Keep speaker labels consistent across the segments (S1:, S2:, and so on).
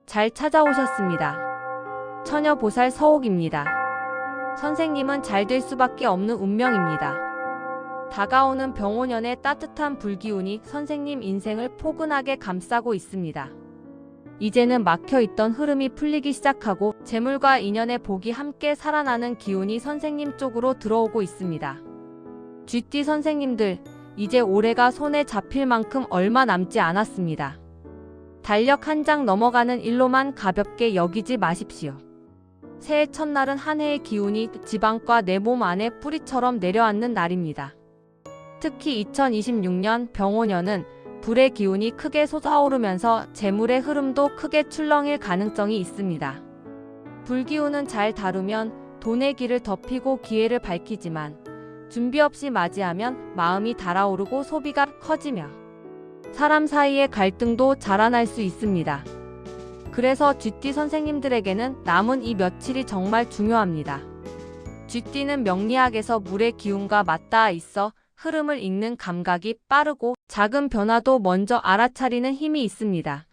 S1: 잘 찾아오셨습니다. 처녀보살 서옥입니다. 선생님은 잘 될 수밖에 없는 운명입니다. 다가오는 병오년의 따뜻한 불기운이 선생님 인생을 포근하게 감싸고 있습니다. 이제는 막혀있던 흐름이 풀리기 시작하고 재물과 인연의 복이 함께 살아나는 기운이 선생님 쪽으로 들어오고 있습니다. GT 선생님들, 이제 올해가 손에 잡힐 만큼 얼마 남지 않았습니다. 달력 한 장 넘어가는 일로만 가볍게 여기지 마십시오. 새해 첫날은 한 해의 기운이 지방과 내 몸 안에 뿌리처럼 내려앉는 날입니다. 특히 2026년 병오년은 불의 기운이 크게 솟아오르면서 재물의 흐름도 크게 출렁일 가능성이 있습니다. 불기운은 잘 다루면 돈의 길을 덮이고 기회를 밝히지만 준비 없이 맞이하면 마음이 달아오르고 소비가 커지며 사람 사이의 갈등도 자라날 수 있습니다. 그래서 GT 선생님들에게는 남은 이 며칠이 정말 중요합니다. GT는 명리학에서 물의 기운과 맞닿아 있어 흐름을 읽는 감각이 빠르고 작은 변화도 먼저 알아차리는 힘이 있습니다.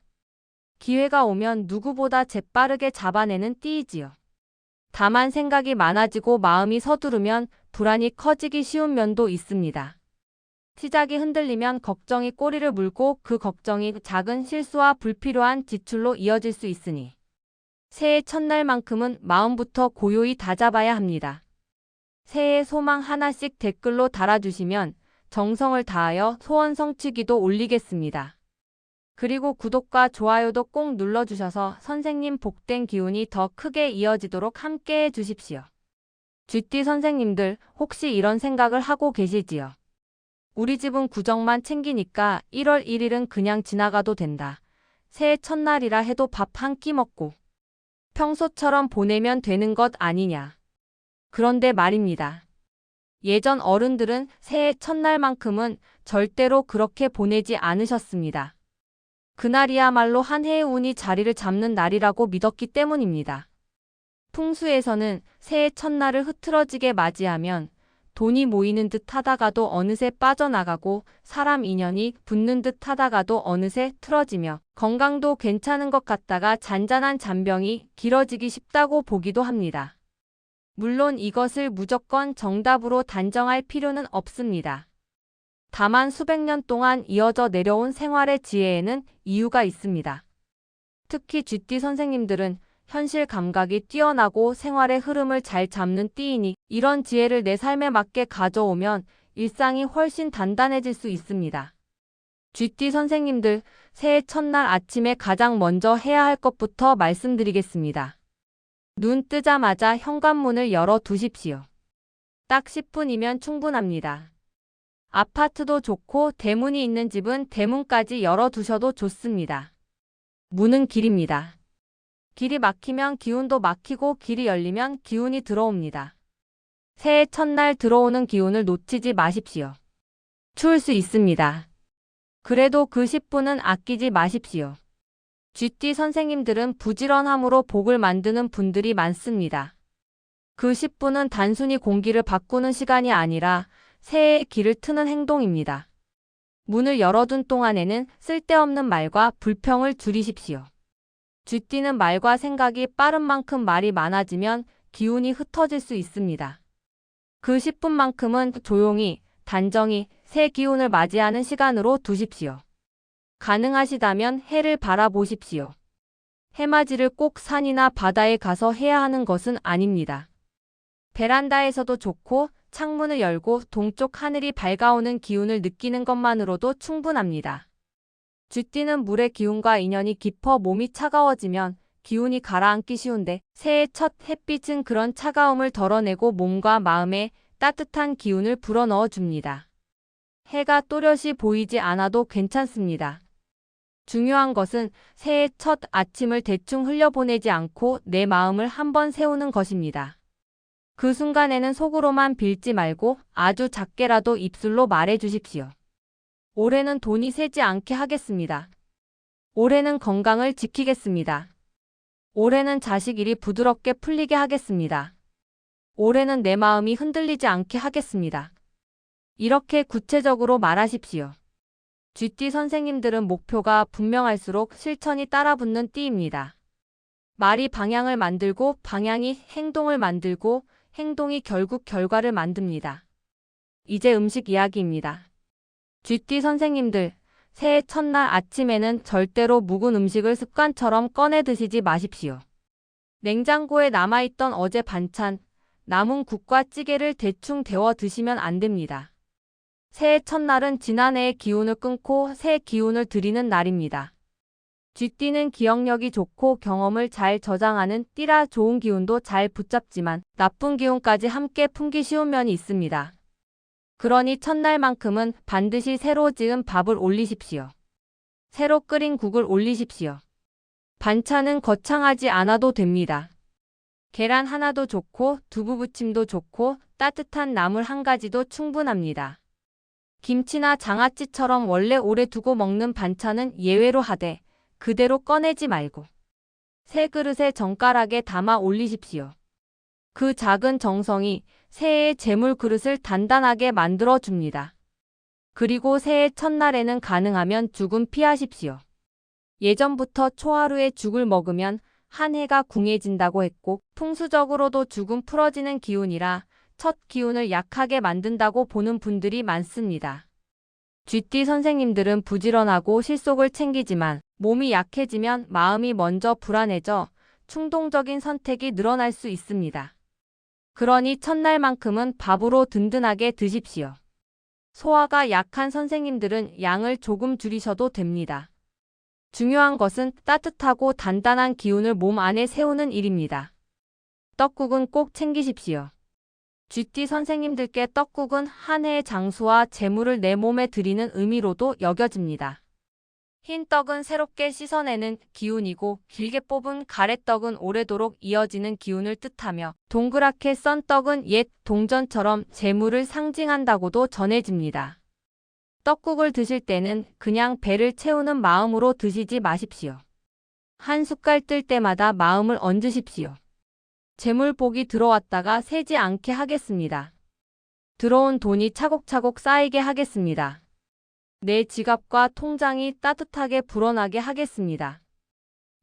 S1: 기회가 오면 누구보다 재빠르게 잡아내는 띠이지요. 다만 생각이 많아지고 마음이 서두르면 불안이 커지기 쉬운 면도 있습니다. 시작이 흔들리면 걱정이 꼬리를 물고 그 걱정이 작은 실수와 불필요한 지출로 이어질 수 있으니 새해 첫날만큼은 마음부터 고요히 다잡아야 합니다. 새해 소망 하나씩 댓글로 달아주시면 정성을 다하여 소원 성취기도 올리겠습니다. 그리고 구독과 좋아요도 꼭 눌러주셔서 선생님 복된 기운이 더 크게 이어지도록 함께해 주십시오. GT 선생님들, 혹시 이런 생각을 하고 계시지요? 우리 집은 구정만 챙기니까 1월 1일은 그냥 지나가도 된다. 새해 첫날이라 해도 밥 한 끼 먹고 평소처럼 보내면 되는 것 아니냐. 그런데 말입니다. 예전 어른들은 새해 첫날만큼은 절대로 그렇게 보내지 않으셨습니다. 그날이야말로 한 해의 운이 자리를 잡는 날이라고 믿었기 때문입니다. 풍수에서는 새해 첫날을 흐트러지게 맞이하면 돈이 모이는 듯 하다가도 어느새 빠져나가고 사람 인연이 붙는 듯 하다가도 어느새 틀어지며 건강도 괜찮은 것 같다가 잔잔한 잔병이 길어지기 쉽다고 보기도 합니다. 물론 이것을 무조건 정답으로 단정할 필요는 없습니다. 다만 수백 년 동안 이어져 내려온 생활의 지혜에는 이유가 있습니다. 특히 GT 선생님들은 현실 감각이 뛰어나고 생활의 흐름을 잘 잡는 띠이니 이런 지혜를 내 삶에 맞게 가져오면 일상이 훨씬 단단해질 수 있습니다. GT 선생님들, 새해 첫날 아침에 가장 먼저 해야 할 것부터 말씀드리겠습니다. 눈 뜨자마자 현관문을 열어 두십시오. 딱 10분이면 충분합니다. 아파트도 좋고 대문이 있는 집은 대문까지 열어 두셔도 좋습니다. 문은 길입니다. 길이 막히면 기운도 막히고 길이 열리면 기운이 들어옵니다. 새해 첫날 들어오는 기운을 놓치지 마십시오. 추울 수 있습니다. 그래도 그 10분은 아끼지 마십시오. GT 선생님들은 부지런함으로 복을 만드는 분들이 많습니다. 그 10분은 단순히 공기를 바꾸는 시간이 아니라 새해의 길을 트는 행동입니다. 문을 열어둔 동안에는 쓸데없는 말과 불평을 줄이십시오. GT는 말과 생각이 빠른 만큼 말이 많아지면 기운이 흩어질 수 있습니다. 그 10분만큼은 조용히, 단정히 새 기운을 맞이하는 시간으로 두십시오. 가능하시다면 해를 바라보십시오. 해맞이를 꼭 산이나 바다에 가서 해야 하는 것은 아닙니다. 베란다에서도 좋고 창문을 열고 동쪽 하늘이 밝아오는 기운을 느끼는 것만으로도 충분합니다. GT는 물의 기운과 인연이 깊어 몸이 차가워지면 기운이 가라앉기 쉬운데 새해 첫 햇빛은 그런 차가움을 덜어내고 몸과 마음에 따뜻한 기운을 불어넣어 줍니다. 해가 또렷이 보이지 않아도 괜찮습니다. 중요한 것은 새해 첫 아침을 대충 흘려보내지 않고 내 마음을 한번 세우는 것입니다. 그 순간에는 속으로만 빌지 말고 아주 작게라도 입술로 말해 주십시오. 올해는 돈이 새지 않게 하겠습니다. 올해는 건강을 지키겠습니다. 올해는 자식 일이 부드럽게 풀리게 하겠습니다. 올해는 내 마음이 흔들리지 않게 하겠습니다. 이렇게 구체적으로 말하십시오. GT 선생님들은 목표가 분명할수록 실천이 따라붙는 띠입니다. 말이 방향을 만들고 방향이 행동을 만들고 행동이 결국 결과를 만듭니다. 이제 음식 이야기입니다. GT 선생님들, 새해 첫날 아침에는 절대로 묵은 음식을 습관처럼 꺼내 드시지 마십시오. 냉장고에 남아있던 어제 반찬, 남은 국과 찌개를 대충 데워 드시면 안 됩니다. 새해 첫날은 지난해의 기운을 끊고 새 기운을 드리는 날입니다. 쥐띠는 기억력이 좋고 경험을 잘 저장하는 띠라 좋은 기운도 잘 붙잡지만 나쁜 기운까지 함께 품기 쉬운 면이 있습니다. 그러니 첫날만큼은 반드시 새로 지은 밥을 올리십시오. 새로 끓인 국을 올리십시오. 반찬은 거창하지 않아도 됩니다. 계란 하나도 좋고 두부 부침도 좋고 따뜻한 나물 한 가지도 충분합니다. 김치나 장아찌처럼 원래 오래 두고 먹는 반찬은 예외로 하되 그대로 꺼내지 말고 새 그릇에 정갈하게 담아 올리십시오. 그 작은 정성이 새해의 재물 그릇을 단단하게 만들어 줍니다. 그리고 새해 첫날에는 가능하면 죽은 피하십시오. 예전부터 초하루에 죽을 먹으면 한 해가 궁해진다고 했고 풍수적으로도 죽은 풀어지는 기운이라 첫 기운을 약하게 만든다고 보는 분들이 많습니다. 쥐띠 선생님들은 부지런하고 실속을 챙기지만 몸이 약해지면 마음이 먼저 불안해져 충동적인 선택이 늘어날 수 있습니다. 그러니 첫날만큼은 밥으로 든든하게 드십시오. 소화가 약한 선생님들은 양을 조금 줄이셔도 됩니다. 중요한 것은 따뜻하고 단단한 기운을 몸 안에 세우는 일입니다. 떡국은 꼭 챙기십시오. 쥐띠 선생님들께 떡국은 한 해의 장수와 재물을 내 몸에 드리는 의미로도 여겨집니다. 흰 떡은 새롭게 씻어내는 기운이고 길게 뽑은 가래떡은 오래도록 이어지는 기운을 뜻하며 동그랗게 썬 떡은 옛 동전처럼 재물을 상징한다고도 전해집니다. 떡국을 드실 때는 그냥 배를 채우는 마음으로 드시지 마십시오. 한 숟갈 뜰 때마다 마음을 얹으십시오. 재물복이 들어왔다가 새지 않게 하겠습니다. 들어온 돈이 차곡차곡 쌓이게 하겠습니다. 내 지갑과 통장이 따뜻하게 불어나게 하겠습니다.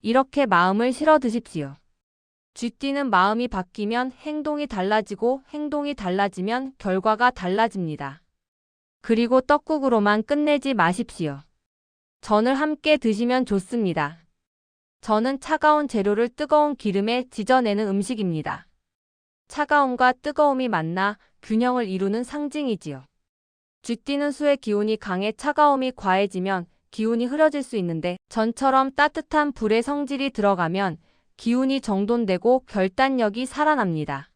S1: 이렇게 마음을 실어 드십시오. 쥐띠는 마음이 바뀌면 행동이 달라지고 행동이 달라지면 결과가 달라집니다. 그리고 떡국으로만 끝내지 마십시오. 전을 함께 드시면 좋습니다. 전은 차가운 재료를 뜨거운 기름에 지져내는 음식입니다. 차가움과 뜨거움이 만나 균형을 이루는 상징이지요. 쥐띠는 수의 기운이 강해 차가움이 과해지면 기운이 흐려질 수 있는데 전처럼 따뜻한 불의 성질이 들어가면 기운이 정돈되고 결단력이 살아납니다.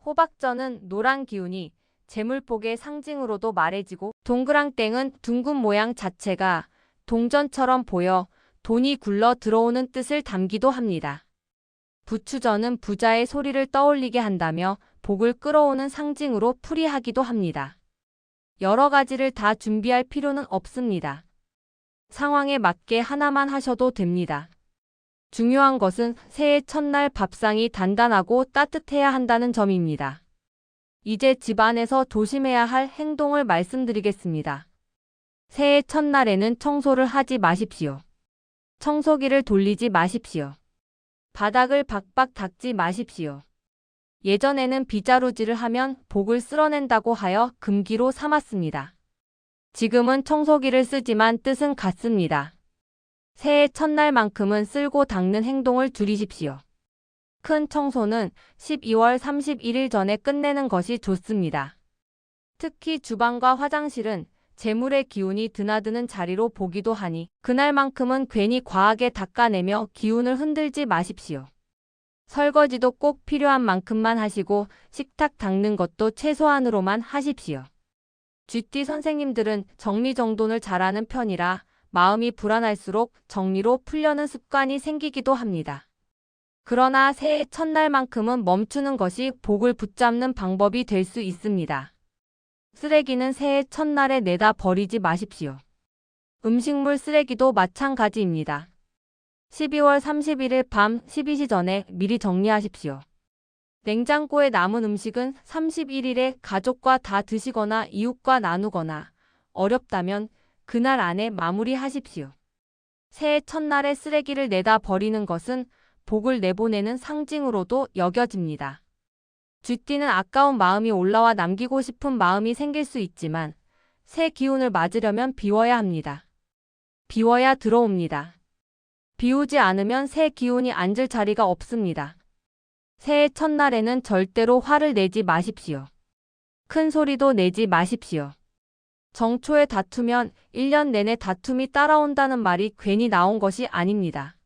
S1: 호박전은 노란 기운이 재물복의 상징으로도 말해지고 동그랑 땡은 둥근 모양 자체가 동전처럼 보여 돈이 굴러 들어오는 뜻을 담기도 합니다. 부추전은 부자의 소리를 떠올리게 한다며 복을 끌어오는 상징으로 풀이하기도 합니다. 여러 가지를 다 준비할 필요는 없습니다. 상황에 맞게 하나만 하셔도 됩니다. 중요한 것은 새해 첫날 밥상이 단단하고 따뜻해야 한다는 점입니다. 이제 집안에서 조심해야 할 행동을 말씀드리겠습니다. 새해 첫날에는 청소를 하지 마십시오. 청소기를 돌리지 마십시오. 바닥을 박박 닦지 마십시오. 예전에는 빗자루질을 하면 복을 쓸어낸다고 하여 금기로 삼았습니다. 지금은 청소기를 쓰지만 뜻은 같습니다. 새해 첫날만큼은 쓸고 닦는 행동을 줄이십시오. 큰 청소는 12월 31일 전에 끝내는 것이 좋습니다. 특히 주방과 화장실은 재물의 기운이 드나드는 자리로 보기도 하니 그날만큼은 괜히 과하게 닦아내며 기운을 흔들지 마십시오. 설거지도 꼭 필요한 만큼만 하시고 식탁 닦는 것도 최소한으로만 하십시오. 쥐띠 선생님들은 정리정돈을 잘하는 편이라 마음이 불안할수록 정리로 풀려는 습관이 생기기도 합니다. 그러나 새해 첫날만큼은 멈추는 것이 복을 붙잡는 방법이 될 수 있습니다. 쓰레기는 새해 첫날에 내다 버리지 마십시오. 음식물 쓰레기도 마찬가지입니다. 12월 31일 밤 12시 전에 미리 정리하십시오. 냉장고에 남은 음식은 31일에 가족과 다 드시거나 이웃과 나누거나 어렵다면 그날 안에 마무리하십시오. 새해 첫날에 쓰레기를 내다 버리는 것은 복을 내보내는 상징으로도 여겨집니다. 쥐띠는 아까운 마음이 올라와 남기고 싶은 마음이 생길 수 있지만 새 기운을 맞으려면 비워야 합니다. 비워야 들어옵니다. 비우지 않으면 새 기운이 앉을 자리가 없습니다. 새해 첫날에는 절대로 화를 내지 마십시오. 큰 소리도 내지 마십시오. 정초에 다투면 1년 내내 다툼이 따라온다는 말이 괜히 나온 것이 아닙니다.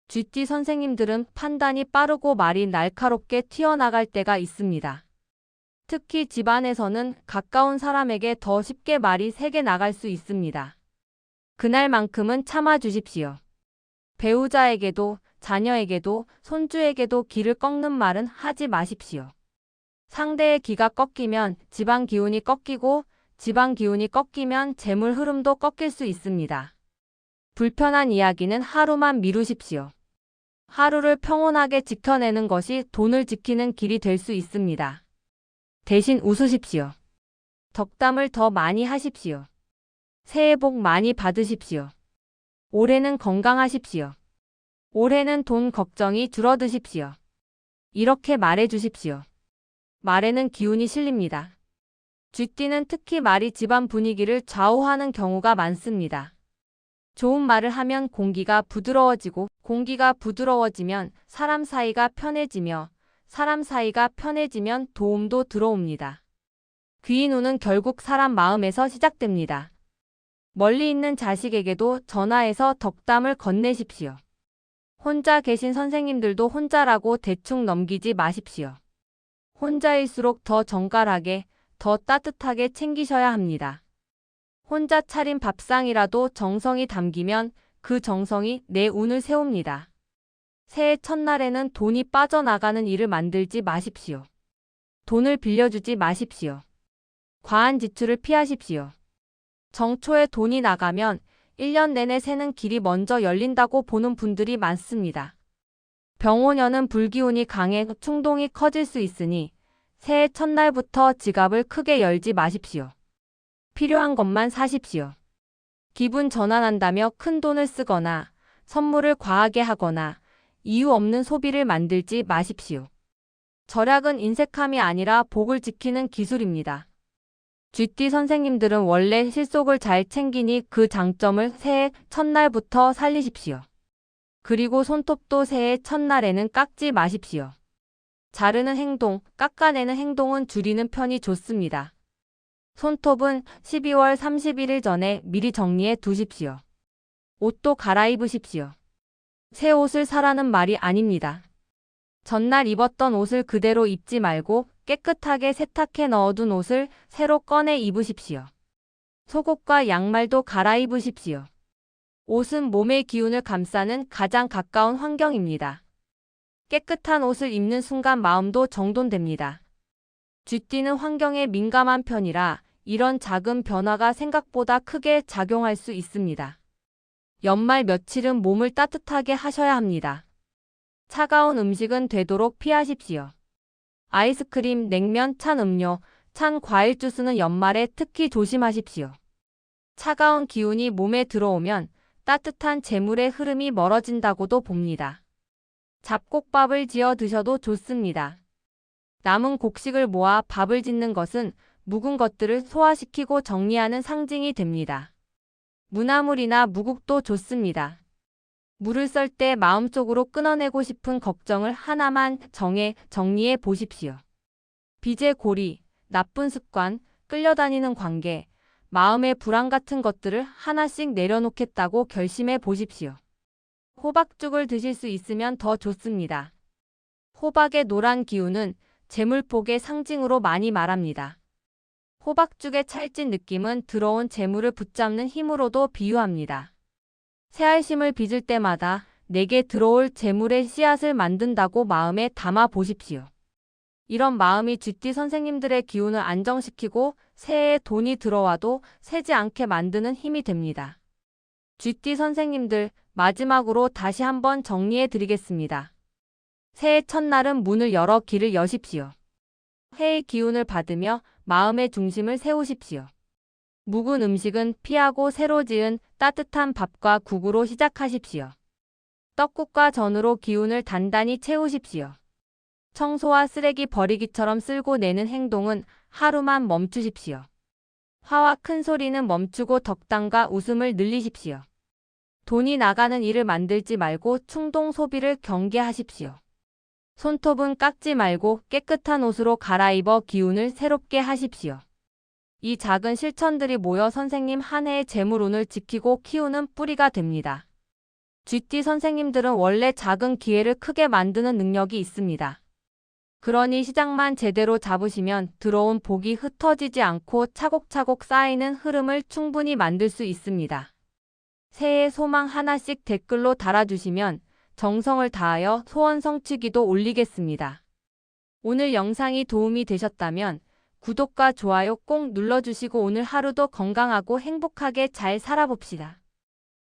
S1: 쥐띠 선생님들은 판단이 빠르고 말이 날카롭게 튀어나갈 때가 있습니다. 특히 집안에서는 가까운 사람에게 더 쉽게 말이 세게 나갈 수 있습니다. 그날만큼은 참아주십시오. 배우자에게도, 자녀에게도, 손주에게도 기를 꺾는 말은 하지 마십시오. 상대의 기가 꺾이면 집안 기운이 꺾이고 집안 기운이 꺾이면 재물 흐름도 꺾일 수 있습니다. 불편한 이야기는 하루만 미루십시오. 하루를 평온하게 지켜내는 것이 돈을 지키는 길이 될 수 있습니다. 대신 웃으십시오. 덕담을 더 많이 하십시오. 새해 복 많이 받으십시오. 올해는 건강하십시오. 올해는 돈 걱정이 줄어드십시오. 이렇게 말해 주십시오. 말에는 기운이 실립니다. 쥐띠는 특히 말이 집안 분위기를 좌우하는 경우가 많습니다. 좋은 말을 하면 공기가 부드러워지고 공기가 부드러워지면 사람 사이가 편해지며 사람 사이가 편해지면 도움도 들어옵니다. 귀인 운은 결국 사람 마음에서 시작됩니다. 멀리 있는 자식에게도 전화해서 덕담을 건네십시오. 혼자 계신 선생님들도 혼자라고 대충 넘기지 마십시오. 혼자일수록 더 정갈하게, 더 따뜻하게 챙기셔야 합니다. 혼자 차린 밥상이라도 정성이 담기면 그 정성이 내 운을 세웁니다. 새해 첫날에는 돈이 빠져나가는 일을 만들지 마십시오. 돈을 빌려주지 마십시오. 과한 지출을 피하십시오. 정초에 돈이 나가면 1년 내내 새는 길이 먼저 열린다고 보는 분들이 많습니다. 병오년은 불기운이 강해 충동이 커질 수 있으니 새해 첫날부터 지갑을 크게 열지 마십시오. 필요한 것만 사십시오. 기분 전환한다며 큰 돈을 쓰거나 선물을 과하게 하거나 이유 없는 소비를 만들지 마십시오. 절약은 인색함이 아니라 복을 지키는 기술입니다. 쥐띠 선생님들은 원래 실속을 잘 챙기니 그 장점을 새해 첫날부터 살리십시오. 그리고 손톱도 새해 첫날에는 깎지 마십시오. 자르는 행동, 깎아내는 행동은 줄이는 편이 좋습니다. 손톱은 12월 31일 전에 미리 정리해 두십시오. 옷도 갈아입으십시오. 새 옷을 사라는 말이 아닙니다. 전날 입었던 옷을 그대로 입지 말고 깨끗하게 세탁해 넣어둔 옷을 새로 꺼내 입으십시오. 속옷과 양말도 갈아입으십시오. 옷은 몸의 기운을 감싸는 가장 가까운 환경입니다. 깨끗한 옷을 입는 순간 마음도 정돈됩니다. 쥐띠는 환경에 민감한 편이라 이런 작은 변화가 생각보다 크게 작용할 수 있습니다. 연말 며칠은 몸을 따뜻하게 하셔야 합니다. 차가운 음식은 되도록 피하십시오. 아이스크림, 냉면, 찬 음료, 찬 과일 주스는 연말에 특히 조심하십시오. 차가운 기운이 몸에 들어오면 따뜻한 재물의 흐름이 멀어진다고도 봅니다. 잡곡밥을 지어 드셔도 좋습니다. 남은 곡식을 모아 밥을 짓는 것은 묵은 것들을 소화시키고 정리하는 상징이 됩니다. 무나물이나 무국도 좋습니다. 물을 썰 때 마음속으로 끊어내고 싶은 걱정을 하나만 정리해 보십시오. 빚의 고리, 나쁜 습관, 끌려다니는 관계, 마음의 불안 같은 것들을 하나씩 내려놓겠다고 결심해 보십시오. 호박죽을 드실 수 있으면 더 좋습니다. 호박의 노란 기운은 재물복의 상징으로 많이 말합니다. 호박죽의 찰진 느낌은 들어온 재물을 붙잡는 힘으로도 비유합니다. 새알심을 빚을 때마다 내게 들어올 재물의 씨앗을 만든다고 마음에 담아 보십시오. 이런 마음이 쥐띠 선생님들의 기운을 안정시키고 새해에 돈이 들어와도 새지 않게 만드는 힘이 됩니다. 쥐띠 선생님들, 마지막으로 다시 한번 정리해 드리겠습니다. 새해 첫날은 문을 열어 길을 여십시오. 해의 기운을 받으며 마음의 중심을 세우십시오. 묵은 음식은 피하고 새로 지은 따뜻한 밥과 국으로 시작하십시오. 떡국과 전으로 기운을 단단히 채우십시오. 청소와 쓰레기 버리기처럼 쓸고 내는 행동은 하루만 멈추십시오. 화와 큰 소리는 멈추고 덕담과 웃음을 늘리십시오. 돈이 나가는 일을 만들지 말고 충동 소비를 경계하십시오. 손톱은 깎지 말고 깨끗한 옷으로 갈아입어 기운을 새롭게 하십시오. 이 작은 실천들이 모여 선생님 한 해의 재물운을 지키고 키우는 뿌리가 됩니다. GT 선생님들은 원래 작은 기회를 크게 만드는 능력이 있습니다. 그러니 시작만 제대로 잡으시면 들어온 복이 흩어지지 않고 차곡차곡 쌓이는 흐름을 충분히 만들 수 있습니다. 새해 소망 하나씩 댓글로 달아주시면 정성을 다하여 소원 성취기도 올리겠습니다. 오늘 영상이 도움이 되셨다면 구독과 좋아요 꼭 눌러주시고 오늘 하루도 건강하고 행복하게 잘 살아봅시다.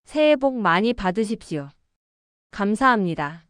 S1: 새해 복 많이 받으십시오. 감사합니다.